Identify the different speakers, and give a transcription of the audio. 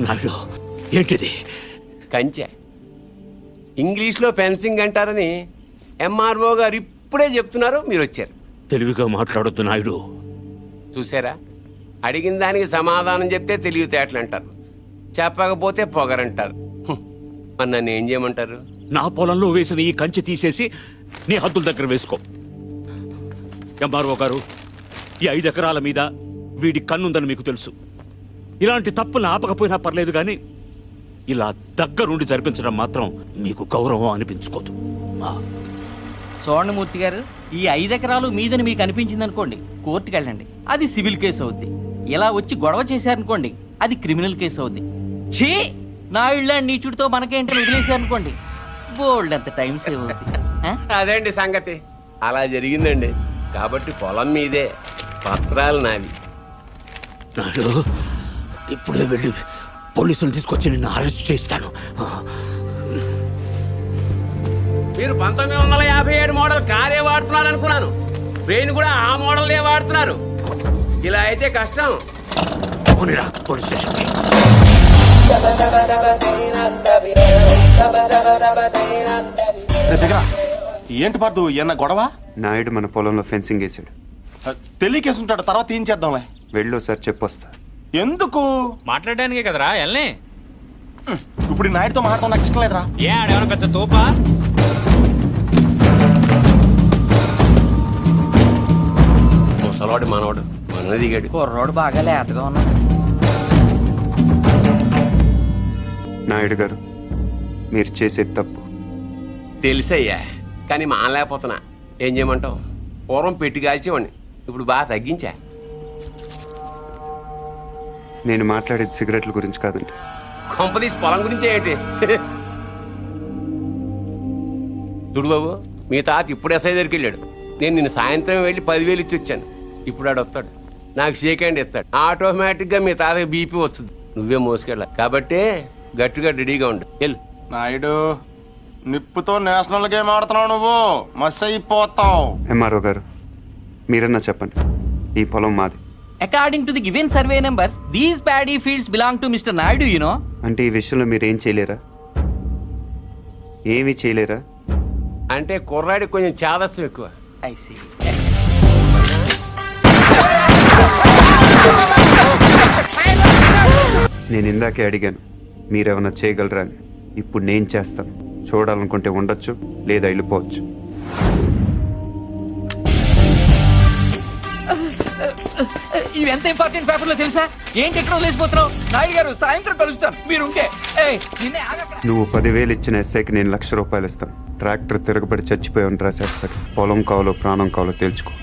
Speaker 1: నాయుడు ఏంటిది?
Speaker 2: కంచె. ఇంగ్లీష్లో ఫెన్సింగ్ అంటారని ఎంఆర్ఓ గారు ఇప్పుడే చెప్తున్నారు, మీరు వచ్చారు.
Speaker 1: తెలివిగా మాట్లాడొద్దు నాయుడు.
Speaker 2: చూసారా, అడిగిన దానికి సమాధానం చెప్తే తెలివితేటలు అంటారు, చెప్పకపోతే పొగరంటారు. మరి నన్ను ఏం చేయమంటారు?
Speaker 1: నా పొలంలో వేసిన ఈ కంచె తీసేసి నీ హద్దుల దగ్గర వేసుకో. ఎంఆర్ఓ గారు, ఈ 5 ఎకరాల మీద వీడి కన్నుందని మీకు తెలుసు. ఇలాంటి తప్పులు ఆపకపోయినా పర్లేదు, కానీ ఇలా దగ్గరుండి జరిపించడం మాత్రం మీకు గౌరవం అనిపించుకోదు.
Speaker 3: చూడండి మూర్తి గారు, ఈ 5 ఎకరాలు మీదని మీకు అనిపించింది అనుకోండి, కోర్టుకు వెళ్ళండి, అది సివిల్ కేసు అవుద్ది. ఇలా వచ్చి గొడవ చేశారనుకోండి, అది క్రిమినల్ కేసు అవుద్ది. ఛీ, నా ఇళ్ళ నీచుడితో మనకేంటో వదిలేశారనుకోండి, బోల్డ్ అంత టైం సేవ్ అవుద్ది.
Speaker 2: అదేంటి సంగతి, అలా జరిగిందండి. కాబట్టి పొలం మీదే, పత్రాలు నావి.
Speaker 1: నాడు ఇప్పుడే వెళ్ళి పోలీసులు తీసుకొచ్చి నిన్ను అరెస్ట్ చేస్తాను.
Speaker 2: మీరు 1957 మోడల్ కారే వాడుతున్నారు అనుకున్నాను. బ్రెయిన్ కూడా ఆ మోడల్నే వాడుతున్నారు. ఇలా అయితే కష్టం.
Speaker 1: పోనీరా పోలీస్ స్టేషన్కి.
Speaker 4: ఏంటి పర్దు ఎన్న గొడవ?
Speaker 5: నాయుడు మన పొలంలో ఫెన్సింగ్ వేసాడు.
Speaker 4: తెలియకేసుంటాడు, తర్వాత ఏం చేద్దాంలే.
Speaker 5: వెళ్ళు సార్, చెప్పొస్తా.
Speaker 4: ఎందుకు?
Speaker 6: మాట్లాడడానికే కదరా ఎల్ని.
Speaker 4: ఇప్పుడు ఈ నాయుడుతో మాట్లాడడం నాకు ఇష్టం లేదురా.
Speaker 6: ఏ ఆడేమన్నా పెద్ద తోపా?
Speaker 2: ముసలాడు మనవాడు మన దిగాడు.
Speaker 3: కుర్రోడు బాగా లేతగా ఉన్నాడు.
Speaker 5: నాయుడు గారు, మీరు చేసేది తప్పు.
Speaker 2: తెలుసయ్యా, కానీ మానలేకపోతున్నా. ఏం చేయమంటావు? పూర్వం పెట్టి కాల్చేవాడిని, ఇప్పుడు బాగా తగ్గించా.
Speaker 5: నేను మాట్లాడేది సిగరెట్ల గురించి కాదండి.
Speaker 2: కొంపదీసి పొలం గురించే ఏంటి? చూడు బాబు, మీ తాత ఇప్పుడు ఎస్ఐ దగ్గరికి వెళ్ళాడు. నేను నిన్ను సాయంత్రం వెళ్ళి 10,000 ఇచ్చి వచ్చాను. ఇప్పుడు ఆడు వస్తాడు, నాకు షేక్ హ్యాండ్ ఇస్తాడు. ఆటోమేటిక్గా మీ తాతకి బీపీ వస్తుంది. నువ్వే మోసుకెళ్ళాలి. కాబట్టి గట్టిగా రెడీగా ఉండు. వెళ్ళు.
Speaker 4: నాయుడు, నిప్పుతో నేషనల్ గేమ్ ఆడుతున్నావు నువ్వు, మస్ అయిపోతావు.
Speaker 5: ఎంఆర్ఓ గారు, మీరన్నా చెప్పండి, ఈ పొలం మాది.
Speaker 3: According to the given survey numbers, these paddy fields belong to Mr. Naidu, you know.
Speaker 5: అంటే ఈ విషయంలో మీరు ఏం చేయలేరా? ఏమీ చేయలేరా?
Speaker 2: అంటే కుర్రాడికి కొంచెం చాదస్తం ఎక్కువ.
Speaker 3: I see.
Speaker 5: నేను ఇందాకే అడిగాను మీరేమన్నా చేయగలరా అని. ఇప్పుడు నేను చేస్తాను. చూడాలనుకుంటే ఉండొచ్చు, లేదా వెళ్ళిపోవచ్చు.
Speaker 3: ఇవి ఎంత ఇంపార్టెంట్ పేపర్లో తెలుసా? ఏంటి ఎక్కడ వదిలేసిపోతున్నావు? నాయుడు గారు, సాయంత్రం కలుస్తాం, మీరుంటే.
Speaker 5: నువ్వు 10,000 ఇచ్చిన ఎస్ఐకి నేను ₹1,00,000 ఇస్తాను. ట్రాక్టర్ తిరగబడి చచ్చిపోయావని రాసేస్తాడు. పొలం కావాలో ప్రాణం కావాలో తేల్చుకో.